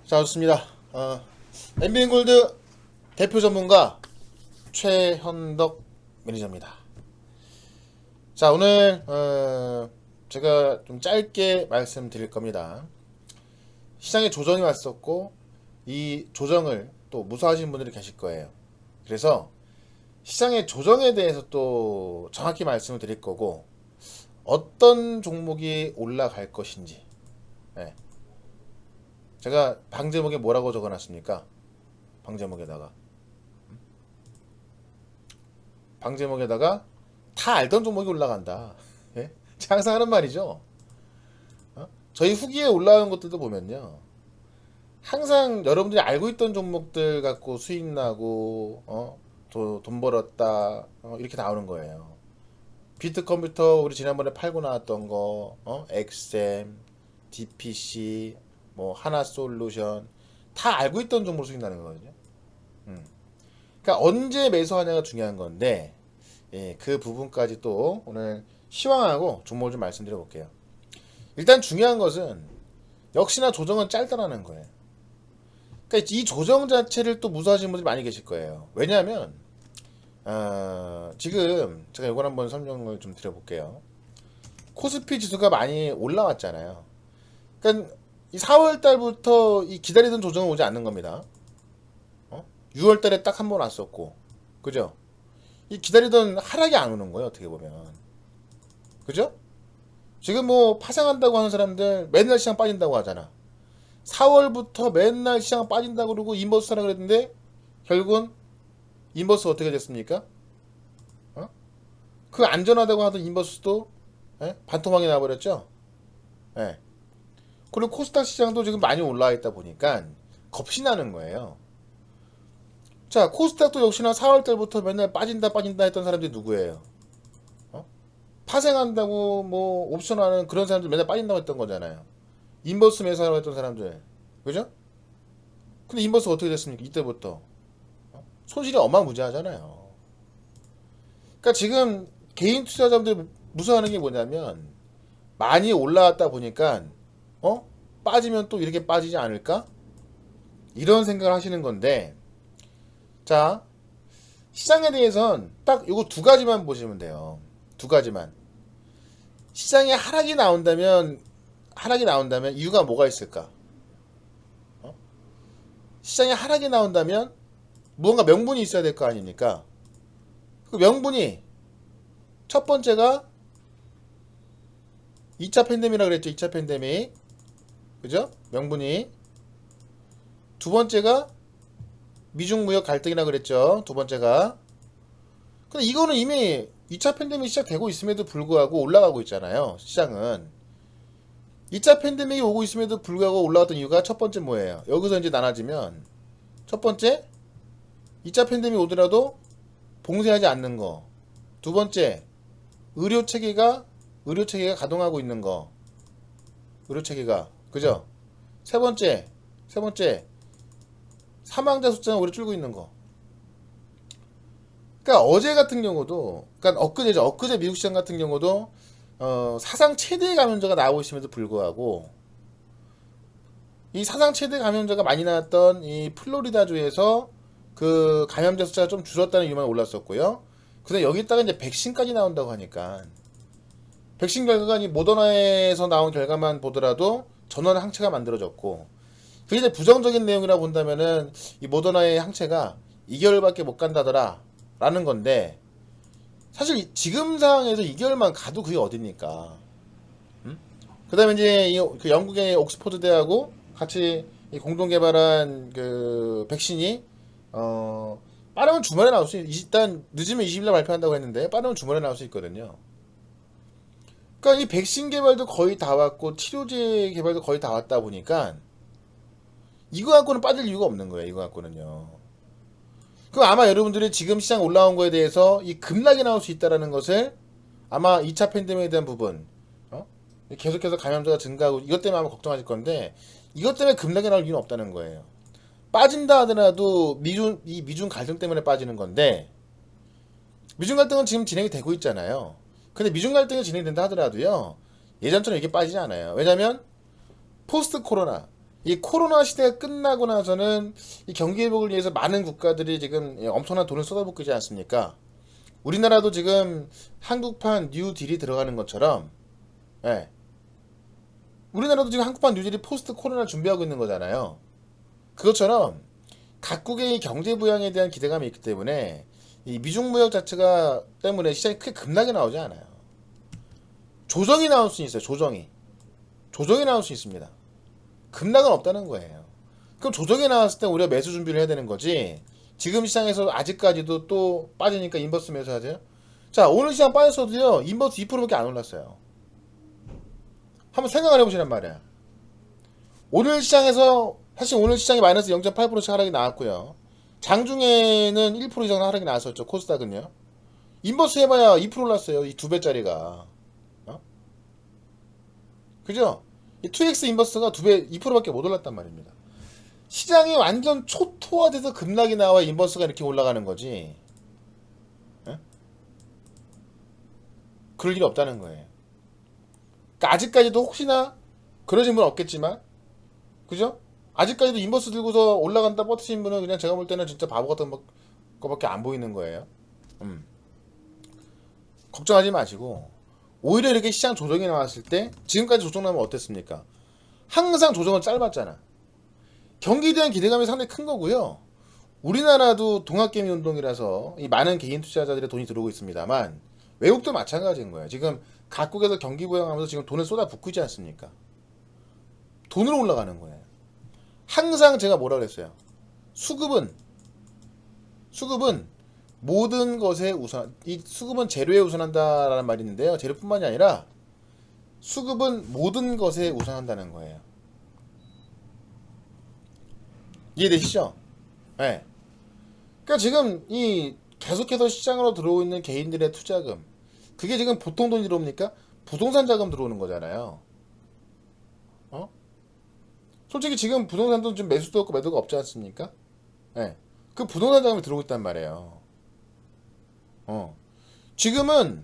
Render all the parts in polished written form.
자, 좋습니다. 엠비인골드 대표 전문가 최현덕 매니저입니다. 자, 오늘 제가 좀 짧게 말씀드릴 겁니다. 시장에 조정이 왔었고 이 조정을 또 무서워하시는 분들이 계실 거예요. 그래서 시장의 조정에 대해서 또 정확히 말씀을 드릴 거고, 어떤 종목이 올라갈 것인지. 예. 제가 방제목에 뭐라고 적어놨습니까? 방제목에다가 다 알던 종목이 올라간다. 예? 제가 항상 하는 말이죠. 저희 후기에 올라온 것들도 보면요, 항상 여러분들이 알고 있던 종목들 갖고 수익 나고 돈 벌었다, 이렇게 나오는 거예요. 비트컴퓨터 우리 지난번에 팔고 나왔던 거, 엑셈, DPC, 뭐 하나솔루션, 다 알고 있던 종목으로 수익 나는 거거든요. 음. 그러니까 언제 매수하냐가 중요한 건데, 예, 그 부분까지 또 오늘 시황하고 종목을 좀 말씀드려 볼게요. 일단 중요한 것은 역시나 조정은 짧다라는 거예요. 그러니까 이 조정 자체를 또 무서워하시는 분들이 많이 계실 거예요. 왜냐하면 지금 제가 이걸 한번 설명을 좀 드려볼게요. 코스피 지수가 많이 올라왔잖아요. 그러니까 이 4월 달부터 이 기다리던 조정은 오지 않는 겁니다. 6월 달에 딱 한 번 왔었고, 그죠? 이 기다리던 하락이 안 오는 거예요, 어떻게 보면. 그죠? 지금 뭐 파생한다고 하는 사람들 맨날 시장 빠진다고 하잖아. 4월부터 맨날 시장 빠진다고 그러고 인버스 사라 그랬는데 결국은 인버스 어떻게 됐습니까? 그 안전하다고 하던 인버스도 반토막이 나버렸죠. 예. 그리고 코스닥 시장도 지금 많이 올라와 있다 보니까 겁이 나는 거예요. 자, 코스닥도 역시나 4월 달부터 맨날 빠진다 했던 사람들이 누구예요? 파생한다고 뭐 옵션하는 그런 사람들 맨날 빠진다고 했던 거잖아요. 인버스 매수하라고 했던 사람들, 그죠? 근데 인버스 어떻게 됐습니까? 이때부터 손실이 어마무지하잖아요. 그러니까 지금 개인 투자자분들 무서워하는 게 뭐냐면, 많이 올라왔다 보니까 빠지면 또 이렇게 빠지지 않을까? 이런 생각을 하시는 건데, 자, 시장에 대해선 딱 요거 두 가지만 보시면 돼요. 두 가지만. 시장에 하락이 나온다면 이유가 뭐가 있을까? 시장에 하락이 나온다면 무언가 명분이 있어야 될 거 아닙니까? 그 명분이, 첫 번째가 2차 팬데믹이라 그랬죠. 2차 팬데믹. 그죠? 명분이. 두 번째가 미중 무역 갈등이라 그랬죠. 두 번째가. 근데 이거는 이미 2차 팬데믹 시작되고 있음에도 불구하고 올라가고 있잖아요. 시장은. 2차 팬데믹이 오고 있음에도 불구하고 올라갔던 이유가, 첫 번째 뭐예요? 여기서 이제 나눠지면, 첫 번째 2차 팬데믹 오더라도 봉쇄하지 않는 거. 두 번째, 의료 체계가 가동하고 있는 거. 의료 체계가. 그죠? 세 번째, 사망자 숫자는 오히려 줄고 있는 거. 그러니까 어제 같은 경우도, 그러니까 엊그제 미국 시장 같은 경우도 사상 최대 감염자가 나오고 있음에도 불구하고, 이 사상 최대 감염자가 많이 나왔던 이 플로리다주에서 그 감염자 숫자가 좀 줄었다는 이유만 올랐었고요. 근데 여기다가 이제 백신까지 나온다고 하니까, 백신 결과가 이 모더나에서 나온 결과만 보더라도 전원 항체가 만들어졌고, 그게 이제 부정적인 내용이라 본다면은 이 모더나의 항체가 2개월밖에 못 간다더라 라는 건데, 사실 지금 상황에서 2개월만 가도 그게 어딥니까? 그 다음에 이제 그 영국의 옥스퍼드 대하고 같이 이 공동 개발한 그 백신이 빠르면 주말에 나올 수 일단 늦으면 20일날 발표한다고 했는데 빠르면 주말에 나올 수 있거든요. 그러니까 이 백신 개발도 거의 다 왔고 치료제 개발도 거의 다 왔다 보니까 이거 갖고는 빠질 이유가 없는 거예요. 이거 갖고는요. 그럼 아마 여러분들이 지금 시장 올라온 거에 대해서 이 급락이 나올 수 있다라는 것을, 아마 2차 팬데믹에 대한 부분, 계속해서 감염자가 증가하고 이것 때문에 아마 걱정하실 건데, 이것 때문에 급락이 나올 이유는 없다는 거예요. 빠진다 하더라도 미중 갈등 때문에 빠지는 건데, 미중 갈등은 지금 진행이 되고 있잖아요. 근데 미중 갈등이 진행된다 하더라도요, 예전처럼 이렇게 빠지지 않아요. 왜냐면 포스트 코로나, 이 코로나 시대가 끝나고 나서는 이 경기 회복을 위해서 많은 국가들이 지금 엄청난 돈을 쏟아붓고 있지 않습니까? 우리나라도 지금 한국판 뉴딜이 들어가는 것처럼, 예, 우리나라도 지금 한국판 뉴딜이 포스트 코로나 준비하고 있는 거잖아요. 그것처럼 각국의 경제 부양에 대한 기대감이 있기 때문에 이 미중 무역 자체가 때문에 시장이 크게 급락이 나오지 않아요. 조정이 나올 수 있어요. 조정이 나올 수 있습니다. 급락은 없다는 거예요. 그럼 조정이 나왔을 때 우리가 매수 준비를 해야 되는 거지. 지금 시장에서 아직까지도 또 빠지니까 인버스 매수하세요. 자, 오늘 시장 빠졌어도요, 인버스 2%밖에 안 올랐어요. 한번 생각을 해보시란 말이야. 오늘 시장에서 사실 오늘 시장이 마이너스 0.8%씩 하락이 나왔고요. 장중에는 1% 이상 하락이 나왔었죠. 코스닥은요. 인버스 해봐야 2% 올랐어요. 이 2배짜리가. 어? 그죠? 이 2X 인버스가 2배, 2%밖에 못 올랐단 말입니다. 시장이 완전 초토화돼서 급락이 나와 인버스가 이렇게 올라가는 거지. 에? 그럴 일이 없다는 거예요. 그러니까 아직까지도 혹시나 그러신 분은 없겠지만, 그죠? 아직까지도 인버스 들고서 올라간다 뻗으신 분은 그냥 제가 볼 때는 진짜 바보 같은 거밖에 안 보이는 거예요. 걱정하지 마시고, 오히려 이렇게 시장 조정이 나왔을 때, 지금까지 조정 나면 어땠습니까? 항상 조정은 짧았잖아. 경기에 대한 기대감이 상당히 큰 거고요. 우리나라도 동학개미 운동이라서 이 많은 개인 투자자들의 돈이 들어오고 있습니다만, 외국도 마찬가지인 거예요. 지금 각국에서 경기 부양하면서 지금 돈을 쏟아붓고 있지 않습니까? 돈으로 올라가는 거예요. 항상 제가 뭐라 그랬어요? 수급은 모든 것에 우선, 이 수급은 재료에 우선한다라는 말이 있는데요. 재료뿐만이 아니라 수급은 모든 것에 우선한다는 거예요. 이해되시죠? 네. 그러니까 지금 이 계속해서 시장으로 들어오고 있는 개인들의 투자금, 그게 지금 보통 돈이 들어옵니까? 부동산 자금 들어오는 거잖아요. 어? 솔직히 지금 부동산도 좀 매수도 없고 매도가 없지 않습니까? 네. 그 부동산 자금이 들어오고 있단 말이에요. 지금은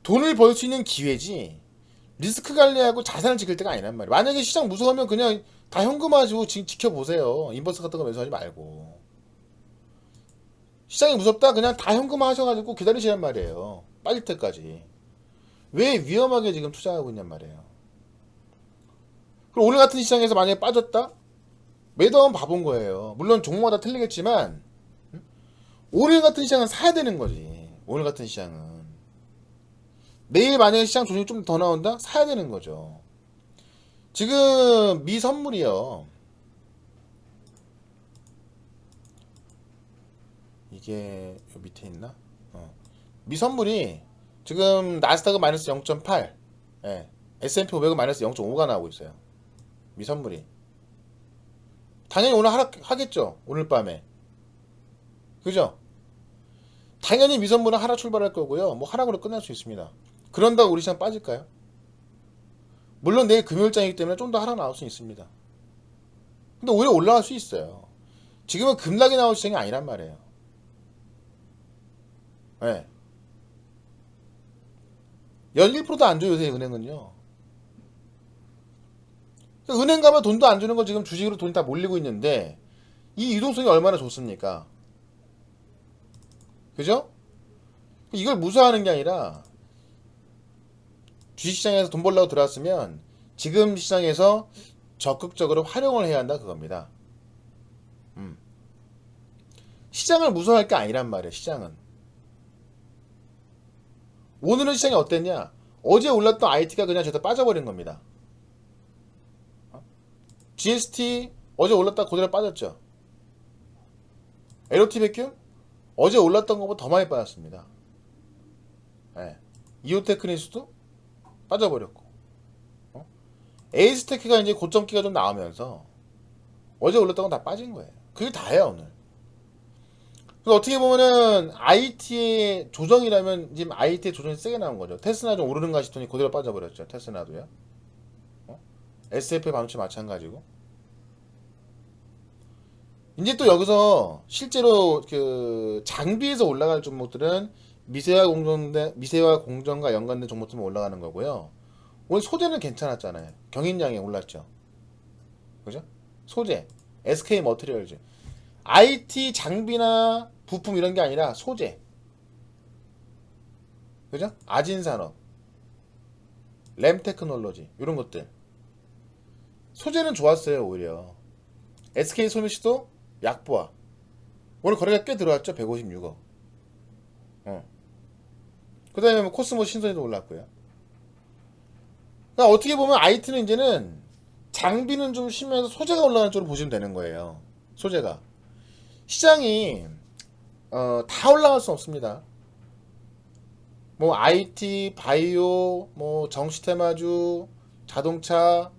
돈을 벌 수 있는 기회지 리스크 관리하고 자산을 지킬 때가 아니란 말이에요. 만약에 시장 무서우면 그냥 다 현금화하시고 지켜보세요. 인버스 같은 거 매수하지 말고. 시장이 무섭다? 그냥 다 현금화 하셔가지고 기다리시란 말이에요. 빠질 때까지. 왜 위험하게 지금 투자하고 있냔 말이에요. 그럼 오늘 같은 시장에서 만약에 빠졌다? 매도하면 바본 거예요. 물론 종목마다 틀리겠지만 오늘 같은 시장은 사야 되는 거지. 오늘 같은 시장은. 내일 만약에 시장 조정이 좀 더 나온다? 사야 되는 거죠. 지금 미 선물이요. 이게 요 밑에 있나? 미 선물이 지금 나스닥은 마이너스 0.8, 예. S&P 500은 마이너스 0.5가 나오고 있어요. 미 선물이. 당연히 오늘 하락하겠죠. 오늘 밤에. 그죠? 당연히 미 선물은 하락 출발할 거고요. 뭐 하락으로 끝날 수 있습니다. 그런다고 우리 시장 빠질까요? 물론 내일 금요일장이기 때문에 좀 더 하락 나올 수 있습니다. 근데 오히려 올라갈 수 있어요. 지금은 급락이 나올 시장이 아니란 말이에요. 네. 연 1%도 안 줘요, 요새 은행은요. 은행 가면 돈도 안 주는 거 지금 주식으로 돈이 다 몰리고 있는데, 이 유동성이 얼마나 좋습니까? 그죠? 이걸 무서워하는 게 아니라, 주식시장에서 돈 벌려고 들어왔으면, 지금 시장에서 적극적으로 활용을 해야 한다, 그겁니다. 시장을 무서워할 게 아니란 말이에요, 시장은. 오늘은 시장이 어땠냐? 어제 올랐던 IT가 그냥 저다 빠져버린 겁니다. GST 어제 올랐다 그대로 빠졌죠. LOT 백큐 어제 올랐던 것보다 더 많이 빠졌습니다. 네. 이오테크니스도 빠져버렸고, 에이스테크가 이제 고점기가 좀 나오면서 어제 올랐던 건 다 빠진 거예요. 그게 다예요 오늘. 그래서 어떻게 보면은 IT의 조정이라면 지금 IT의 조정이 세게 나온 거죠. 테스나 좀 오르는가 싶더니 그대로 빠져버렸죠. 테스나도요. SF의 반도체 마찬가지고. 이제 또 여기서 실제로 그 장비에서 올라갈 종목들은 미세와 공정과 연관된 종목들만 올라가는 거고요. 오늘 소재는 괜찮았잖아요. 경인량이 올랐죠. 그죠? 소재, SK 머티리얼즈, IT 장비나 부품 이런 게 아니라 소재, 그죠? 아진산업, 램테크놀로지 이런 것들. 소재는 좋았어요 오히려. SK 소미시도 약보아. 오늘 거래가 꽤 들어왔죠. 156억. 그 다음에 뭐 코스모 신선이도 올랐고요. 그러니까 어떻게 보면 IT는 이제는 장비는 좀 쉬면서 소재가 올라가는 쪽으로 보시면 되는 거예요. 소재가. 시장이 다 올라갈 수 없습니다. 뭐 IT, 바이오, 뭐 정시테마주, 자동차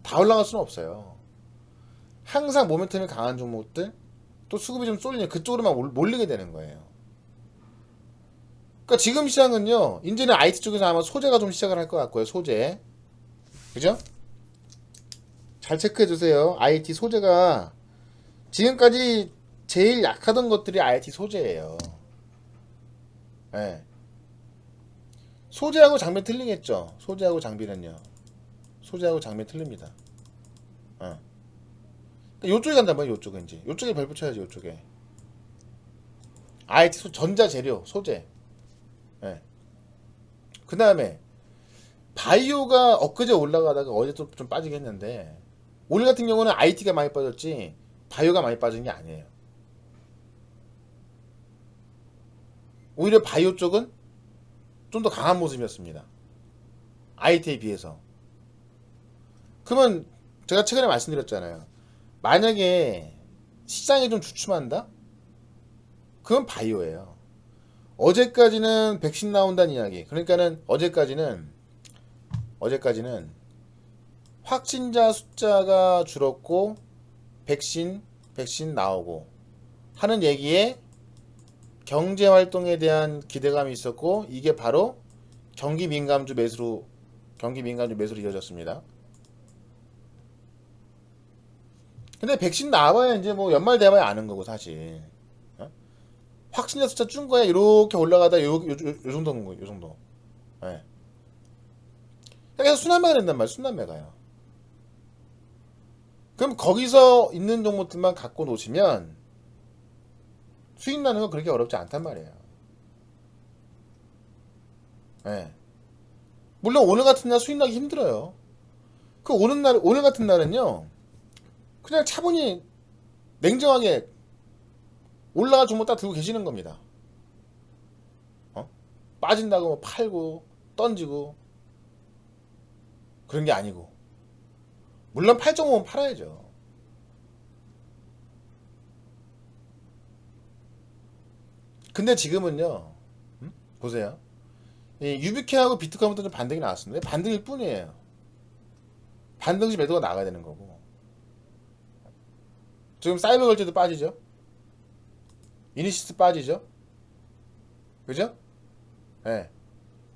다 올라갈 수는 없어요. 항상 모멘텀이 강한 종목들 또 수급이 좀 쏠리면 그쪽으로만 몰리게 되는 거예요. 그러니까 지금 시장은요, 이제는 IT 쪽에서 아마 소재가 좀 시작을 할 것 같고요. 소재, 그죠? 잘 체크해 주세요. IT 소재가 지금까지 제일 약하던 것들이 IT 소재예요. 네. 소재하고 장비 틀리겠죠. 소재하고 장비는요. 소재하고 장비 틀립니다. 어. 요쪽에 간단 말이에요. 요쪽은 이제 요쪽에 별 붙여야지. 요쪽에 IT 전자재료 소재. 네. 그 다음에 바이오가 엊그제 올라가다가 어제 좀 빠지긴 했는데 오늘 같은 경우는 IT가 많이 빠졌지 바이오가 많이 빠진 게 아니에요. 오히려 바이오 쪽은 좀 더 강한 모습이었습니다. IT에 비해서. 그러면 제가 최근에 말씀드렸잖아요. 만약에 시장이 좀 주춤한다? 그건 바이오예요. 어제까지는 백신 나온다는 이야기. 그러니까는 어제까지는 확진자 숫자가 줄었고 백신 나오고 하는 얘기에 경제 활동에 대한 기대감이 있었고 이게 바로 경기 민감주 매수로 이어졌습니다. 근데 백신 나와야 이제 뭐 연말 돼봐야 아는 거고 사실. 확진자 숫자 준 거야 이렇게 올라가다 요 정도인 거예요. 요 정도. 네. 그래서 순환매가 된단 말이에요. 순환매가요. 그럼 거기서 있는 종목들만 갖고 놓으시면 수익 나는 건 그렇게 어렵지 않단 말이에요. 네. 물론 오늘 같은 날 수익 나기 힘들어요. 그 오늘 같은 날은요. 그냥 차분히 냉정하게 올라가 종목 딱 들고 계시는 겁니다. 빠진다고 뭐 팔고 던지고 그런 게 아니고 물론 8.5는 팔아야죠. 근데 지금은요. 보세요. 이 유비케하고 비트코인부터 좀 반등이 나왔습니다. 반등일 뿐이에요. 반등시 매도가 나가야 되는 거고. 지금 사이버걸즈도 빠지죠. 이니시스 빠지죠. 그죠? 예. 네.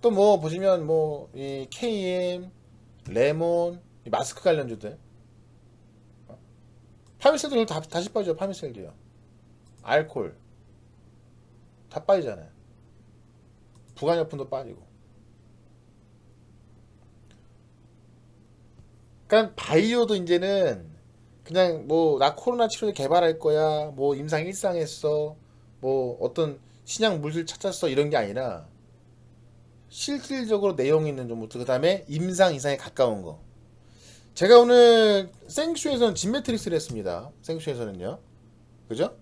또 뭐 보시면 뭐 이 KM, 레몬, 이 마스크 관련주들. 파미셀도 다시 빠져. 파미셀도요. 알콜 다 빠지잖아요. 부가약품도 빠지고. 그러니까 바이오도 이제는 그냥 뭐 나 코로나 치료제 개발할 거야. 뭐 임상 일상했어. 뭐 어떤 신약 물질 찾았어 이런 게 아니라 실질적으로 내용 있는 종목들 그다음에 임상 이상에 가까운 거. 제가 오늘 생슈에서는 진매트릭스를 했습니다. 생슈에서는요. 그죠?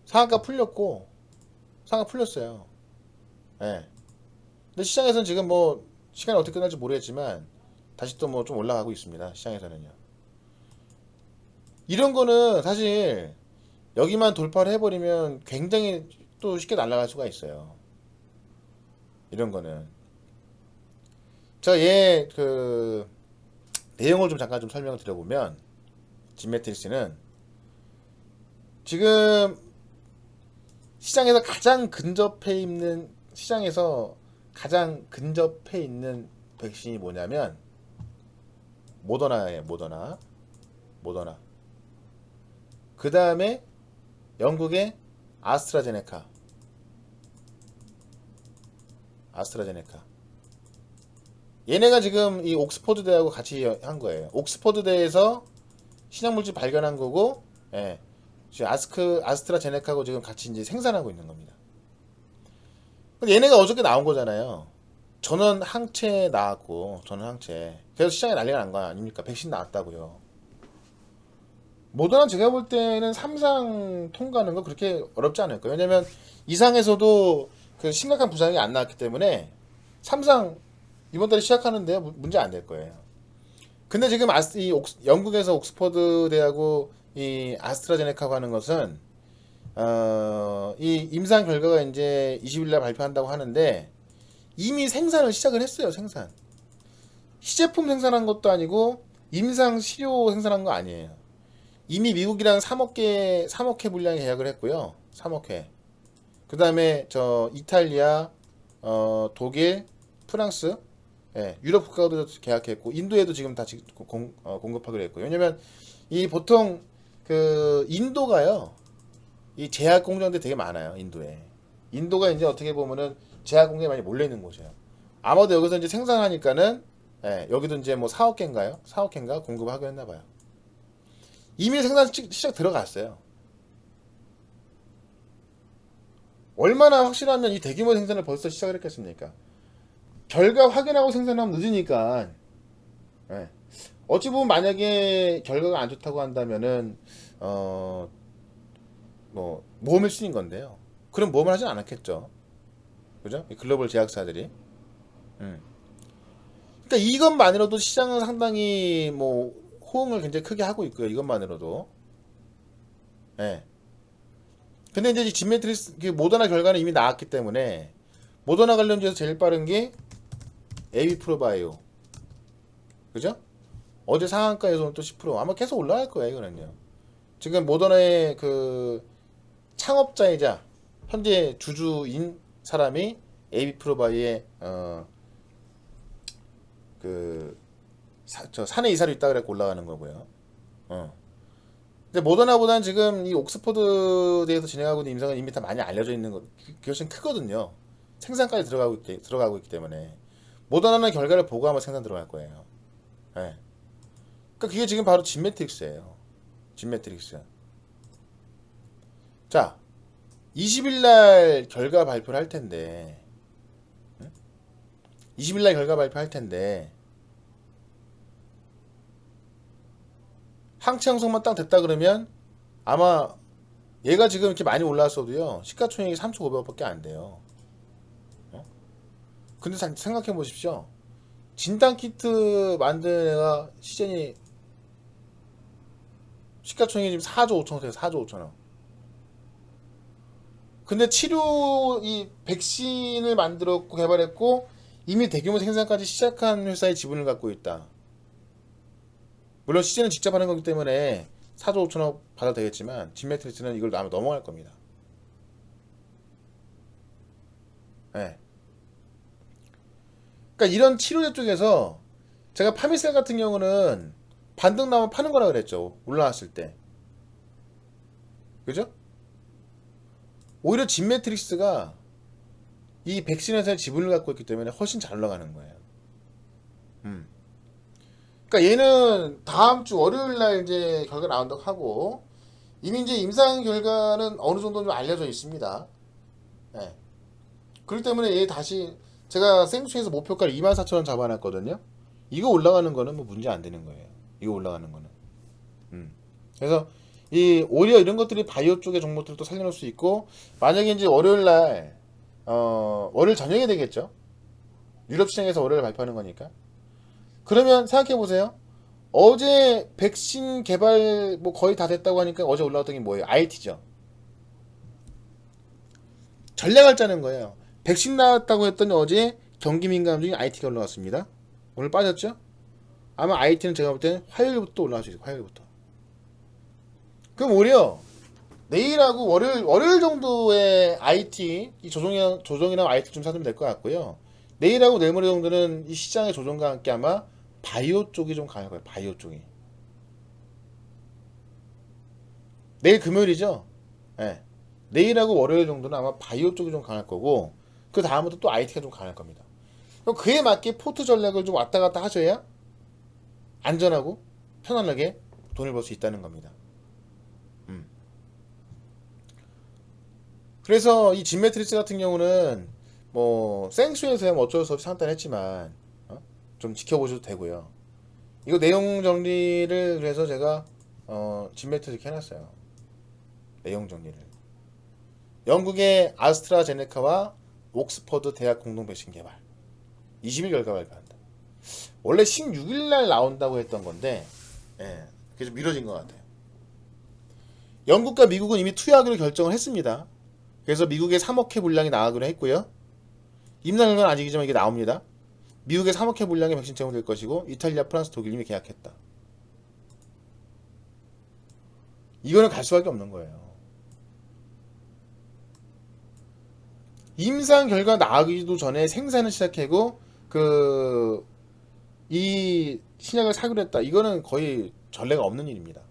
상한가 풀렸어요. 예. 네. 근데 시장에서는 지금 뭐 시간이 어떻게 끝날지 모르겠지만 다시 또 뭐 좀 올라가고 있습니다. 시장에서는요. 이런 거는 사실 여기만 돌파를 해버리면 굉장히 또 쉽게 날아갈 수가 있어요. 이런 거는. 자, 얘 그 내용을 좀 잠깐 좀 설명을 드려보면 진매트릭스는 지금 시장에서 가장 근접해 있는 백신이 뭐냐면 모더나예요. 모더나. 그 다음에 영국의 아스트라제네카. 얘네가 지금 이 옥스퍼드 대하고 같이 한 거예요. 옥스퍼드 대에서 신약물질 발견한 거고, 예. 지금 아스트라제네카하고 지금 같이 이제 생산하고 있는 겁니다. 근데 얘네가 어저께 나온 거잖아요. 전원 항체 나왔고, 전원 항체. 그래서 시장에 난리가 난 거 아닙니까? 백신 나왔다고요. 모더나 제가 볼 때는 3상 통과하는 거 그렇게 어렵지 않을 거예요. 왜냐면 이상에서도 그 심각한 부상이 안 나왔기 때문에 3상 이번 달에 시작하는데 문제 안 될 거예요. 근데 지금 영국에서 옥스퍼드 대하고 이 아스트라제네카가 하는 것은 이 임상 결과가 이제 20일 날 발표한다고 하는데 이미 생산을 시작을 했어요. 생산. 시제품 생산한 것도 아니고 임상 시료 생산한 거 아니에요. 이미 미국이랑 3억 회 분량 계약을 했고요. 3억 회. 그 다음에 저 이탈리아, 독일, 프랑스, 예, 유럽 국가도 계약했고 인도에도 지금 다 공급하기로 했고요. 왜냐면 이 보통 그 인도가요, 이 제약 공장들 되게 많아요. 인도가 이제 어떻게 보면은 제약 공장이 많이 몰려 있는 곳이에요. 아마도 여기서 이제 생산하니까는, 예, 여기도 이제 뭐 4억 개인가요? 4억 개인가 공급하기로 했나 봐요. 이미 생산 시작 들어갔어요. 얼마나 확실하면 이 대규모 생산을 벌써 시작을 했겠습니까? 결과 확인하고 생산하면 늦으니까. 예. 어찌 보면 만약에 결과가 안 좋다고 한다면은 뭐 모험을 쓰는 건데요. 그럼 모험을 하진 않았겠죠. 그죠? 이 글로벌 제약사들이. 음. 그러니까 이것만으로도 시장은 상당히 뭐 호응을 굉장히 크게 하고 있고요. 이것만으로도. 예. 근데 이제 진메트리스 그 모더나 결과는 이미 나왔기 때문에 모더나 관련주에서 제일 빠른 게 에비프로바이오. 그죠? 어제 상한가에서 오늘 또 10% 아마 계속 올라갈 거예요. 이거는요. 지금 모더나의 그 창업자이자 현재 주주인 사람이 에비프로바이의 그 저 사내 이사로 있다 그래서 올라가는 거고요. 근데 모더나보다는 지금 이 옥스퍼드대에서 진행하고 있는 임상은 이미 다 많이 알려져 있는 거, 그것은 크거든요. 생산까지 들어가고 있기 때문에 모더나는 결과를 보고 아마 생산 들어갈 거예요. 네. 그러니까 그게 지금 바로 진매트릭스예요. 진매트릭스. 자, 20일 날 결과 발표를 할 텐데, 20일 날 결과 발표할 텐데, 항체 형성만 딱 됐다 그러면 아마 얘가 지금 이렇게 많이 올랐어도요, 시가총액이 3,500억밖에 안 돼요. 근데 생각해 보십시오. 진단키트 만든 애가 시즌이 시가총액이 지금 4조 5천억 돼요. 4조 5천억. 근데 치료 이 백신을 만들었고 개발했고 이미 대규모 생산까지 시작한 회사의 지분을 갖고 있다. 물론 시즌은 직접 하는 거기 때문에 4조 5천억 받아도 되겠지만 진매트리스는 이걸 아마 넘어갈 겁니다. 네. 그러니까 이런 치료제 쪽에서 제가 파미셀 같은 경우는 반등 나오면 파는 거라 그랬죠. 올라왔을 때. 그죠? 오히려 진매트릭스가 이 백신 회사의 지분을 갖고 있기 때문에 훨씬 잘 올라가는 거예요. 그러니까 얘는 다음 주 월요일 날 이제 결과 나온다고 하고 이미 이제 임상 결과는 어느 정도 좀 알려져 있습니다. 네. 그렇기 때문에 얘 다시 제가 생수에서 목표가를 24,000원 잡아놨거든요. 이거 올라가는 거는 뭐 문제 안 되는 거예요. 이거 올라가는 거는. 그래서 이 오히려 이런 것들이 바이오 쪽의 종목들도 살려놓을 수 있고 만약에 이제 월요일 날 월요일 저녁에 되겠죠. 유럽 시장에서 월요일 발표하는 거니까. 그러면 생각해 보세요. 어제 백신 개발 뭐 거의 다 됐다고 하니까 어제 올라왔던 게 뭐예요? IT죠. 전략을 짜는 거예요. 백신 나왔다고 했더니 어제 경기 민감 중에 IT가 올라왔습니다. 오늘 빠졌죠? 아마 IT는 제가 볼 때는 화요일부터 올라갈 수 있어요. 화요일부터. 그럼 오히려 내일하고 월요일 정도의 IT 이 조정이나 IT 좀 사두면 될 것 같고요. 내일하고 내일 모레 정도는 이 시장의 조정과 함께 아마 바이오 쪽이 좀 강할 거예요. 바이오 쪽이. 내일 금요일이죠. 네. 내일하고 월요일 정도는 아마 바이오 쪽이 좀 강할 거고 그 다음부터 또 IT가 좀 강할 겁니다. 그럼 그에 맞게 포트 전략을 좀 왔다 갔다 하셔야 안전하고 편안하게 돈을 벌 수 있다는 겁니다. 음. 그래서 이 진매트리스 같은 경우는 뭐 생수에서야 뭐 어쩔 수 없이 상단했지만 좀 지켜보셔도 되고요. 이거 내용 정리를 그래서 제가 진매트리스 해놨어요. 내용 정리를. 영국의 아스트라제네카와 옥스퍼드 대학 공동 백신 개발 20일 결과 발표한다. 원래 16일 날 나온다고 했던 건데 그게 좀 미뤄진 것 같아요. 영국과 미국은 이미 투여하기로 결정을 했습니다. 그래서 미국의 3억 회 분량이 나가기로 했고요. 임상 결과는 아직이지만 이게 나옵니다. 미국의 3억 회 분량의 백신 제공될 것이고 이탈리아, 프랑스, 독일 이미 계약했다. 이거는 갈 수밖에 없는 거예요. 임상 결과 나가기도 전에 생산을 시작하고 이 신약을 사기로 했다. 이거는 거의 전례가 없는 일입니다.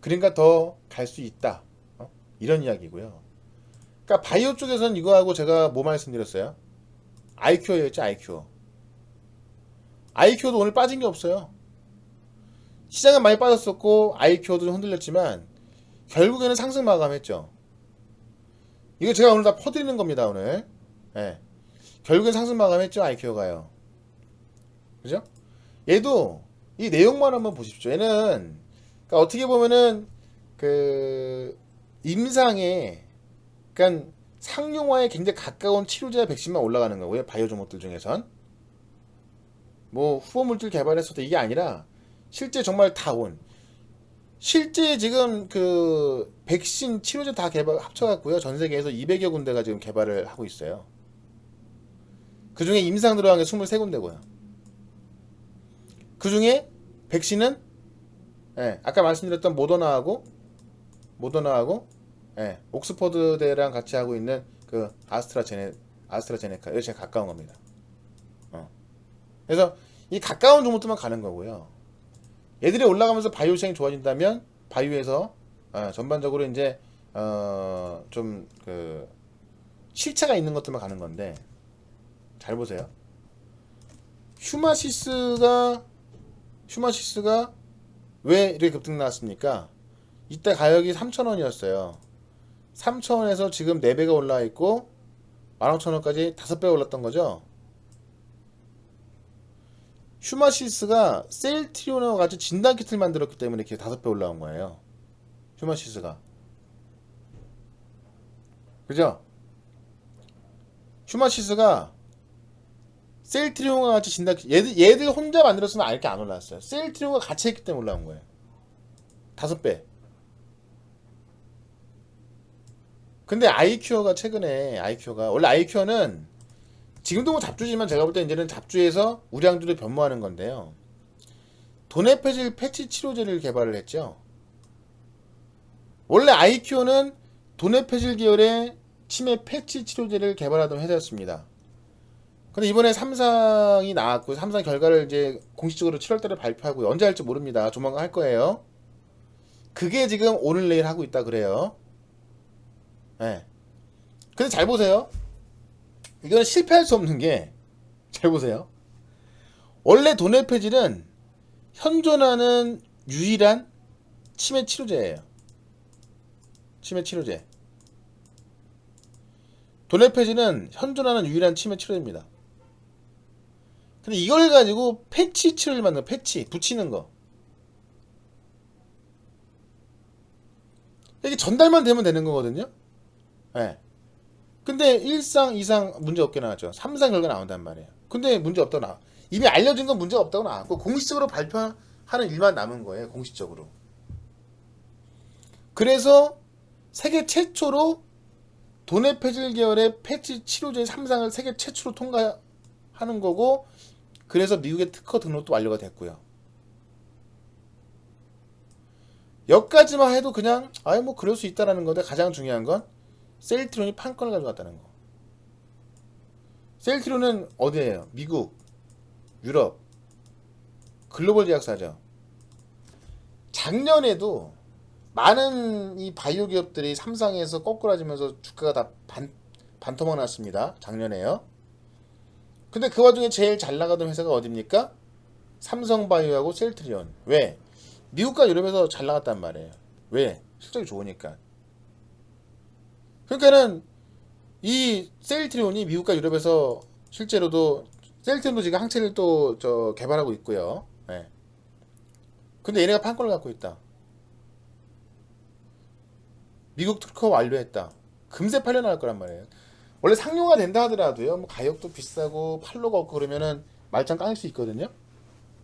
그러니까 더 갈 수 있다. 이런 이야기고요. 그러니까 바이오 쪽에서는 이거하고 제가 뭐 말씀드렸어요? 아이큐어였죠, 아이큐어. 아이큐어도 오늘 빠진 게 없어요. 시장은 많이 빠졌었고 아이큐어도 좀 흔들렸지만 결국에는 상승 마감했죠. 이거 제가 오늘 다 퍼드리는 겁니다, 오늘. 예. 결국엔 상승 마감했죠, 아이큐어가요. 그죠? 얘도 이 내용만 한번 보십시오. 얘는 그러니까 어떻게 보면은 임상에 그러니까 상용화에 굉장히 가까운 치료제와 백신만 올라가는 거고요. 바이오 종목들 중에선 뭐 후보 물질 개발했어도 이게 아니라 실제 정말 다 온 실제 지금 백신 치료제 다 개발 합쳐갖고요. 전 세계에서 200여 군데가 지금 개발을 하고 있어요. 그 중에 임상 들어간 게 23군데고요. 그 중에 백신은 아까 말씀드렸던 모더나하고 옥스퍼드대랑 같이 하고 있는 아스트라제네카 이거 제일 가까운 겁니다. 그래서 이 가까운 종목들만 가는 거고요. 얘들이 올라가면서 바이오 시장이 좋아진다면 바이오에서 전반적으로 이제 좀 실체가 있는 것들만 가는 건데 잘 보세요. 휴마시스가 왜 이렇게 급등 나왔습니까? 이때 가격이 3,000원이었어요. 3,000원에서 지금 4배가 올라와 있고 15,000원까지 5배가 올랐던 거죠. 휴마시스가 셀트리온과 같이 진단키트를 만들었기 때문에 이렇게 5배 올라온 거예요. 휴마시스가. 그죠? 휴마시스가 셀트리온과 같이 진단키트 얘들 혼자 만들었으면 이렇게 안 올라왔어요. 셀트리온과 같이 했기 때문에 올라온 거예요. 5배. 근데 아이큐어가 최근에 원래 아이큐어는 지금도 뭐 잡주지만 제가 볼 때 이제는 잡주에서 우량주를 변모하는 건데요. 도네페질 패치 치료제를 개발을 했죠. 원래 아이큐어는 도네페질 계열의 치매 패치 치료제를 개발하던 회사였습니다. 근데 이번에 삼상이 나왔고 삼상 결과를 이제 공식적으로 7월달에 발표하고 언제 할지 모릅니다. 조만간 할 거예요. 그게 지금 오늘 내일 하고 있다 그래요. 근데 잘 보세요. 이거는 실패할 수 없는 게 잘 보세요. 원래 도네페질은 현존하는 유일한 치매 치료제예요. 치매 치료제. 도네페질은 현존하는 유일한 치매 치료제입니다. 근데 이걸 가지고 패치 치료를 만든 패치 붙이는 거. 이게 전달만 되면 되는 거거든요. 근데 1상, 2상 문제 없게 나왔죠. 3상 결과 나온단 말이에요. 근데 문제 없다고 나와. 이미 알려진 건 문제 없다고 나왔고 공식적으로 발표하는 일만 남은 거예요. 공식적으로. 그래서 세계 최초로 도네페질 계열의 패치 치료제 3상을 세계 최초로 통과하는 거고 그래서 미국의 특허 등록도 완료가 됐고요. 여기까지만 해도 그냥 뭐 그럴 수 있다라는 건데 가장 중요한 건 셀트리온이 판권을 가져갔다는 거. 셀트리온은 어디예요? 미국, 유럽, 글로벌 제약사죠. 작년에도 많은 이 바이오 기업들이 삼상에서 거꾸라지면서 주가가 다 반토막 났습니다. 작년에요. 근데 그 와중에 제일 잘 나가던 회사가 어딥니까? 삼성바이오하고 셀트리온. 왜? 미국과 유럽에서 잘 나갔단 말이에요. 왜? 실적이 좋으니까. 그러니까는 이 셀트리온이 미국과 유럽에서 실제로도 셀트리온도 지금 항체를 또 개발하고 있고요. 네. 근데 얘네가 판권을 갖고 있다. 미국 특허 완료했다. 금세 팔려나갈 거란 말이에요. 원래 상용화 된다 하더라도요. 뭐 가격도 비싸고 판로가 없고 그러면은 말짱 깡일 수 있거든요.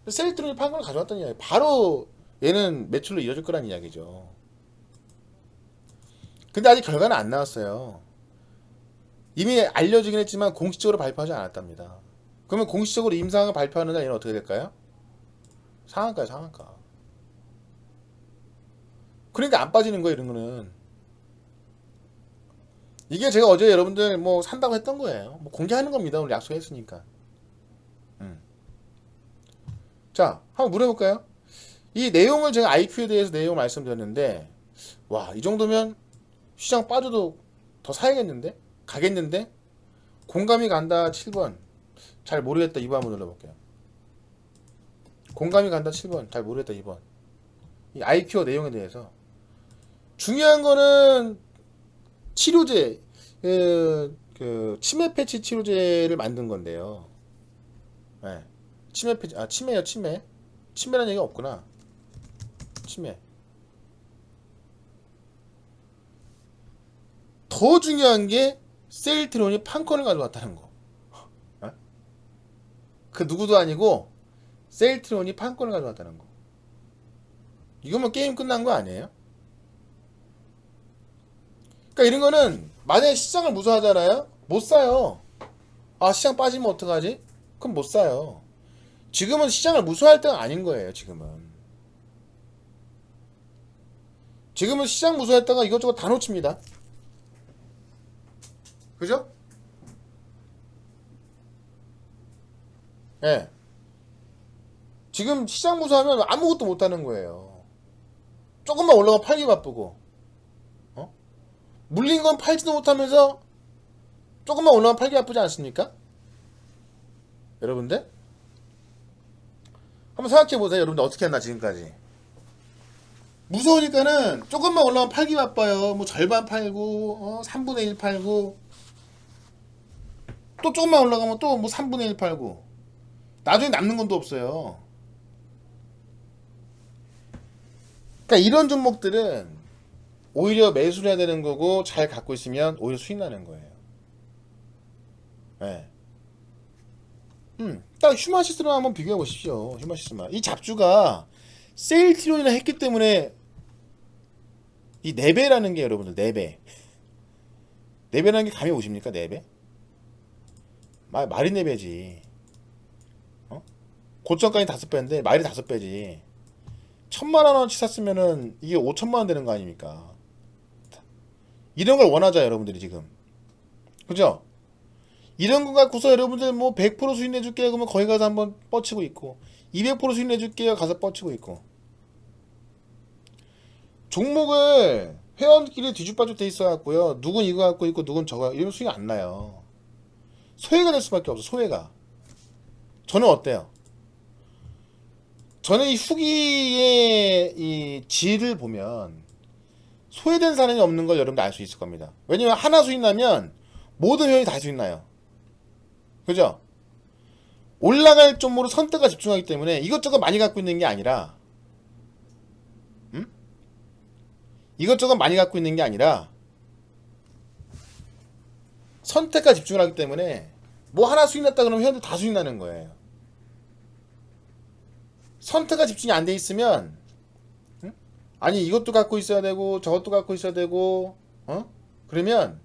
셀트론이 판권을 가져왔다는 이야기. 바로 얘는 매출로 이어질 거란 이야기죠. 근데 아직 결과는 안 나왔어요. 이미 알려지긴 했지만 공식적으로 발표하지 않았답니다. 그러면 공식적으로 임상을 발표하는 날 얘는 어떻게 될까요? 상한가야, 상한가. 그러니까 안 빠지는 거예요, 이런 거는. 이게 제가 어제 여러분들 뭐 산다고 했던 거예요. 뭐 공개하는 겁니다. 오늘 약속했으니까. 자, 한번 물어볼까요? 이 내용을 제가 IQ에 대해서 내용을 말씀드렸는데, 와, 이 정도면 시장 빠져도 더 사야겠는데? 가겠는데? 공감이 간다 7번. 잘 모르겠다 2번 한번 눌러볼게요. 공감이 간다 7번. 잘 모르겠다 2번. 이 IQ 내용에 대해서. 중요한 거는 치료제, 치매 패치 치료제를 만든 건데요. 네. 치매 패치, 치매요, 치매. 치매라는 얘기가 없구나. 치매. 더 중요한 게 셀트론이 판권을 가져왔다는 거. 어? 그 누구도 아니고 셀트론이 판권을 가져왔다는 거. 이거면 게임 끝난 거 아니에요? 그러니까 이런 거는 만약에 시장을 무서워하잖아요? 못 사요. 아, 시장 빠지면 어떡하지? 그럼 못 사요. 지금은 시장을 무서워할 때가 아닌 거예요, 지금은. 지금은 시장 무서워했다가 이것저것 다 놓칩니다. 그죠? 예. 네. 지금 시장 무서워하면 아무것도 못하는 거예요. 조금만 올라가면 팔기 바쁘고, 어? 물린 건 팔지도 못하면서 조금만 올라가면 팔기 바쁘지 않습니까? 여러분들? 한번 생각해보세요. 여러분들 어떻게 했나 지금까지. 무서우니까는 조금만 올라가면 팔기 바빠요. 뭐 절반 팔고 3분의 1 팔고 또 조금만 올라가면 또 뭐 3분의 1 팔고 나중에 남는 건 또 없어요. 그러니까 이런 종목들은 오히려 매수를 해야 되는 거고 잘 갖고 있으면 오히려 수익 나는 거예요. 네. 딱 휴마시스랑 한번 비교해 보십시오. 휴마시스만 이 잡주가 세일트론이나 했기 때문에 이 4배라는 게 여러분들 4배 4배라는 게 감이 오십니까? 4배? 말이 4배지. 고점까지 5배인데 말이 5배지. 1000만원어치 샀으면은 이게 5천만원 되는 거 아닙니까? 이런 걸 원하죠 여러분들이 지금. 그죠? 이런 거 갖고서 여러분들 뭐 100% 수익 내줄게요 그러면 거기 가서 한번 뻗치고 있고 200% 수익 내줄게요 가서 뻗치고 있고. 종목을 회원끼리 뒤죽박죽 돼 있어 갖고요 누군 이거 갖고 있고 누군 저거 이런 수익이 안 나요. 소외가 될 수밖에 없어. 소외가. 저는 어때요? 저는 이 후기의 이 질을 보면 소외된 사람이 없는 걸 여러분들 알 수 있을 겁니다. 왜냐면 하나 수익 나면 모든 회원이 다 수익 나요. 그죠? 올라갈 종목으로 선택과 집중하기 때문에 이것저것 많이 갖고 있는 게 아니라 이것저것 많이 갖고 있는 게 아니라 선택과 집중을 하기 때문에 뭐 하나 수익 났다 그러면 회원들 다 수익 나는 거예요. 선택과 집중이 안 돼 있으면 아니 이것도 갖고 있어야 되고 저것도 갖고 있어야 되고 그러면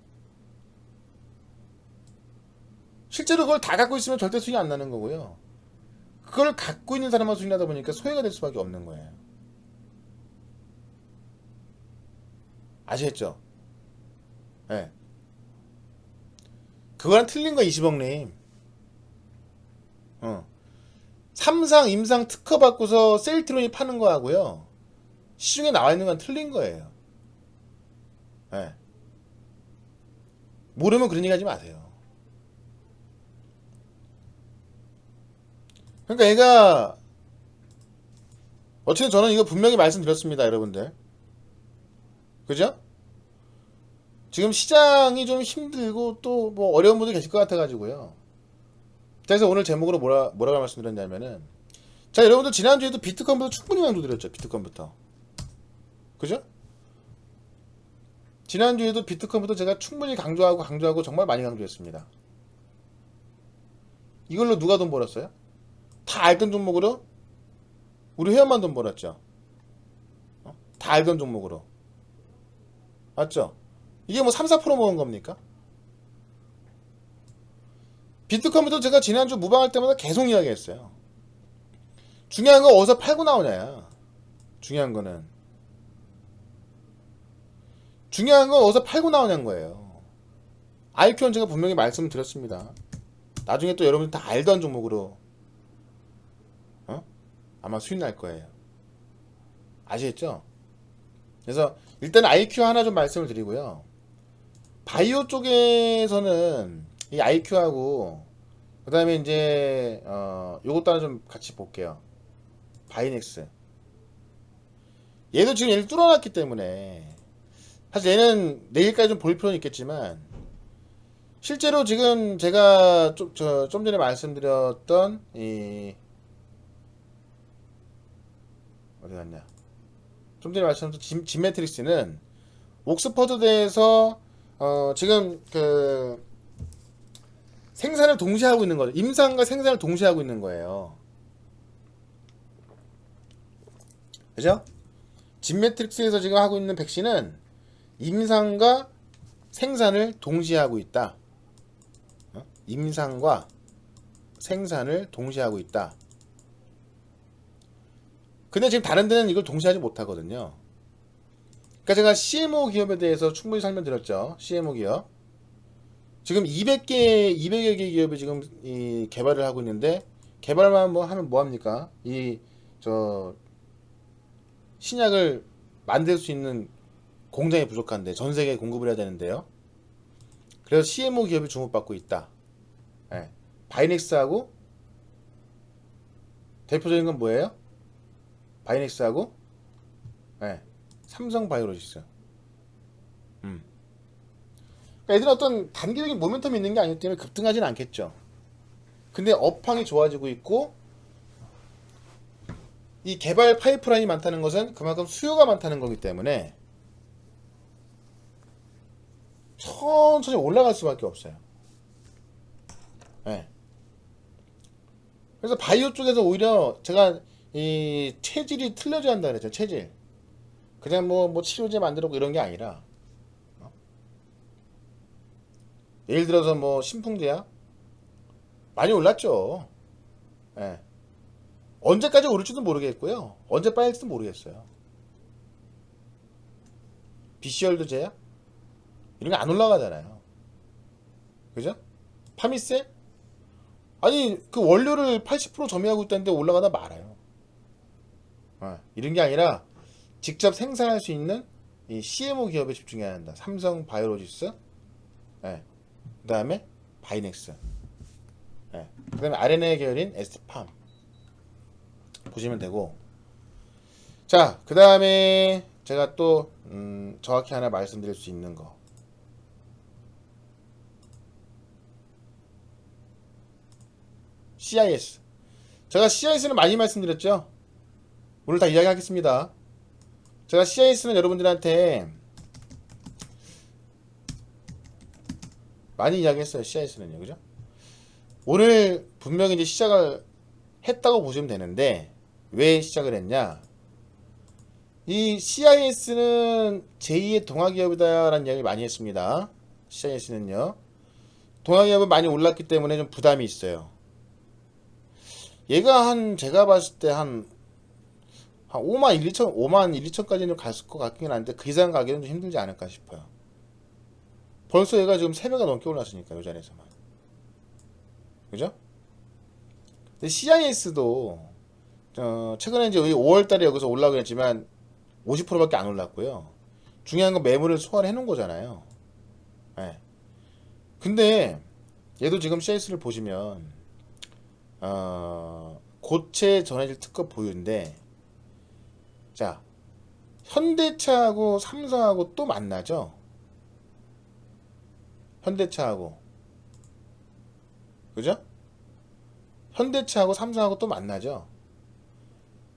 실제로 그걸 다 갖고 있으면 절대 수익이 안 나는 거고요. 그걸 갖고 있는 사람만 수익 나다 보니까 소외가 될 수밖에 없는 거예요. 아시겠죠? 예. 네. 그거랑 틀린 거 20억님. 삼상, 임상 특허 받고서 셀트론이 파는 거하고요. 시중에 나와 있는 건 틀린 거예요. 예. 네. 모르면 그런 얘기 하지 마세요. 그러니까 얘가 어쨌든 저는 이거 분명히 말씀드렸습니다, 여러분들. 그죠? 지금 시장이 좀 힘들고 또 뭐 어려운 분들 계실 것 같아가지고요. 그래서 오늘 제목으로 뭐라고 말씀드렸냐면은, 자, 여러분들 지난주에도 비트컴부터 충분히 강조드렸죠. 비트컴부터. 그죠? 지난주에도 비트컴부터 제가 충분히 강조하고 정말 많이 강조했습니다. 이걸로 누가 돈 벌었어요? 다 알던 종목으로 우리 회원만 돈 벌었죠. 다 알던 종목으로. 맞죠? 이게 뭐 3, 4% 먹은 겁니까? 비트컴부터 제가 지난주 무방할 때마다 계속 이야기했어요. 중요한 건 어디서 팔고 나오냐야. 중요한 건 어디서 팔고 나오냐는 거예요. IQ는 제가 분명히 말씀을 드렸습니다. 나중에 또 여러분들 다 알던 종목으로 아마 수익 날 거예요. 아시겠죠? 그래서 일단 IQ 하나 좀 말씀을 드리고요. 바이오 쪽에서는 이 IQ하고 그 다음에 이제 요것도 하나 좀 같이 볼게요. 바이넥스. 얘도 지금 얘를 뚫어놨기 때문에 사실 얘는 내일까지 좀 볼 필요는 있겠지만 실제로 지금 제가 좀 전에 말씀드렸던 이 어디 갔냐? 좀 전에 말씀드렸던 진매트릭스는 옥스퍼드대에서 지금 그 생산을 동시에 하고 있는 거죠. 임상과 생산을 동시에 하고 있는 거예요. 그죠? 진매트릭스에서 지금 하고 있는 백신은 임상과 생산을 동시에 하고 있다. 임상과 생산을 동시에 하고 있다. 근데 지금 다른 데는 이걸 동시에 하지 못하거든요. 그러니까 제가 CMO 기업에 대해서 충분히 설명드렸죠. CMO 기업. 지금 200여 개 기업이 지금 이 개발을 하고 있는데 개발만 뭐 하면 뭐 합니까? 신약을 만들 수 있는 공장이 부족한데 전 세계에 공급을 해야 되는데요. 그래서 CMO 기업이 주목받고 있다. 네. 바이넥스하고 대표적인 건 뭐예요? 바이넥스하고 네. 삼성바이오로직스. 그러니까 애들은 어떤 단기적인 모멘텀이 있는 게 아니기 때문에 급등하지는 않겠죠. 근데 업황이 좋아지고 있고 이 개발 파이프라인이 많다는 것은 그만큼 수요가 많다는 거기 때문에 천천히 올라갈 수밖에 없어요. 네. 그래서 바이오 쪽에서 오히려 제가 이 체질이 틀려져야 한다 그랬죠. 체질. 그냥 뭐 치료제 만들고 이런 게 아니라 예를 들어서 뭐 신풍제약 많이 올랐죠. 예. 언제까지 오를지도 모르겠고요. 언제 빠질지도 모르겠어요. 비시얼드 제약 이런 게 안 올라가잖아요. 그죠? 파미세 아니 그 원료를 80% 점유하고 있다는데 올라가다 말아요. 이런 게 아니라 직접 생산할 수 있는 이 CMO 기업에 집중해야 한다. 삼성 바이오로직스, 그 다음에 바이넥스, 그 다음에 RNA 계열인 에스팜 보시면 되고, 자, 그 다음에 제가 또 정확히 하나 말씀드릴 수 있는 거, CIS. 제가 CIS는 많이 말씀드렸죠. 오늘 다 이야기하겠습니다. 제가 CIS는 여러분들한테 많이 이야기했어요. CIS는요, 그죠? 오늘 분명히 이제 시작을 했다고 보시면 되는데 왜 시작을 했냐? 이 CIS는 제2의 동아기업이다라는 이야기를 많이 했습니다. CIS는요, 동아기업은 많이 올랐기 때문에 좀 부담이 있어요. 얘가 제가 봤을 때 한 5만 1, 2천, 5만 1, 2천까지는 갔을 것 같긴 한데 그 이상 가기는 좀 힘들지 않을까 싶어요. 벌써 얘가 지금 3배가 넘게 올랐으니까 요 자리에서만. 그죠? 근데 CIS도 최근에 이제 5월달에 여기서 올라오긴 했지만 50%밖에 안 올랐고요. 중요한 건 매물을 소화를 해놓은 거잖아요. 네. 근데 얘도 지금 CS를 보시면 고체 전해질 특허 보유인데, 자, 현대차하고 삼성하고 또 만나죠. 현대차하고, 그죠? 현대차하고 삼성하고 또 만나죠.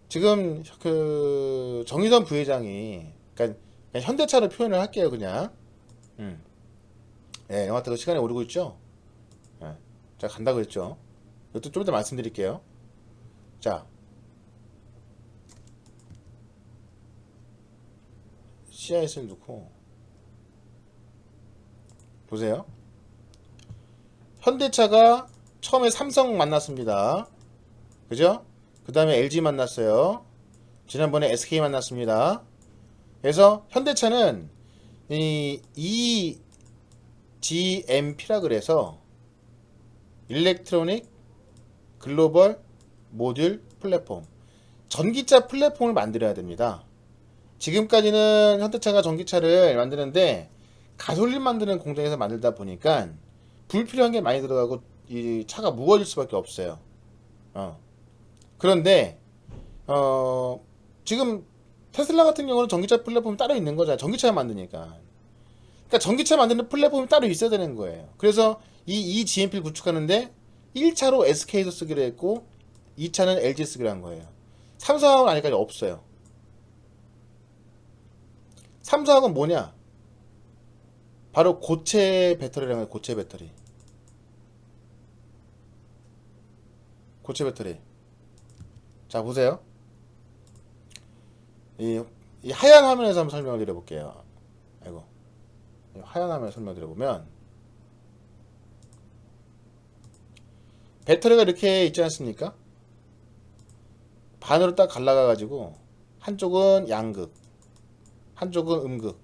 지금 그 정의선 부회장이, 그냥 현대차로 표현을 할게요, 그냥. 음. 예, 영화타고 시간이 오르고 있죠. 예, 자, 간다고 했죠. 이것도 좀 이따 말씀드릴게요. 자, CIS를 넣고 보세요. 현대차가 처음에 삼성 만났습니다. 그죠? 그 다음에 LG 만났어요. 지난번에 SK 만났습니다. 그래서 현대차는 이 EGMP라 그래서 일렉트로닉 글로벌 모듈 플랫폼, 전기차 플랫폼을 만들어야 됩니다. 지금까지는 현대차가 전기차를 만드는데 가솔린 만드는 공장에서 만들다 보니까 불필요한 게 많이 들어가고 이 차가 무거워질 수밖에 없어요. 그런데 지금 테슬라 같은 경우는 전기차 플랫폼이 따로 있는 거잖아요. 전기차 만드니까. 그러니까 전기차 만드는 플랫폼이 따로 있어야 되는 거예요. 그래서 이 GMP를 구축하는데 1차로 SK에서 쓰기로 했고 2차는 LG 쓰기로 한 거예요. 삼성하고는 아직까지 없어요. 삼성하고는 뭐냐? 바로 고체 배터리라는 거예요. 고체 배터리. 고체 배터리. 자, 보세요. 이 하얀 화면에서 한번 설명을 드려볼게요. 아이고. 이 하얀 화면에 설명 드려보면 배터리가 이렇게 있지 않습니까? 반으로 딱 갈라가 가지고 한쪽은 양극, 한쪽은 음극.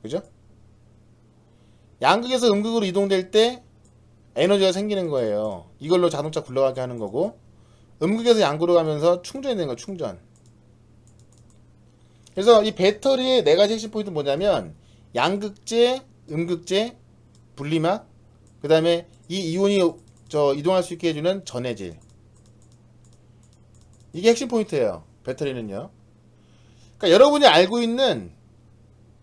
그죠? 양극에서 음극으로 이동될 때 에너지가 생기는 거예요. 이걸로 자동차 굴러가게 하는 거고, 음극에서 양극으로 가면서 충전이 되는 거예요. 충전. 그래서 이 배터리의 네 가지 핵심 포인트는 뭐냐면 양극재, 음극재, 분리막, 그 다음에 이 이온이 이동할 수 있게 해주는 전해질. 이게 핵심 포인트예요. 배터리는요. 그러니까 여러분이 알고 있는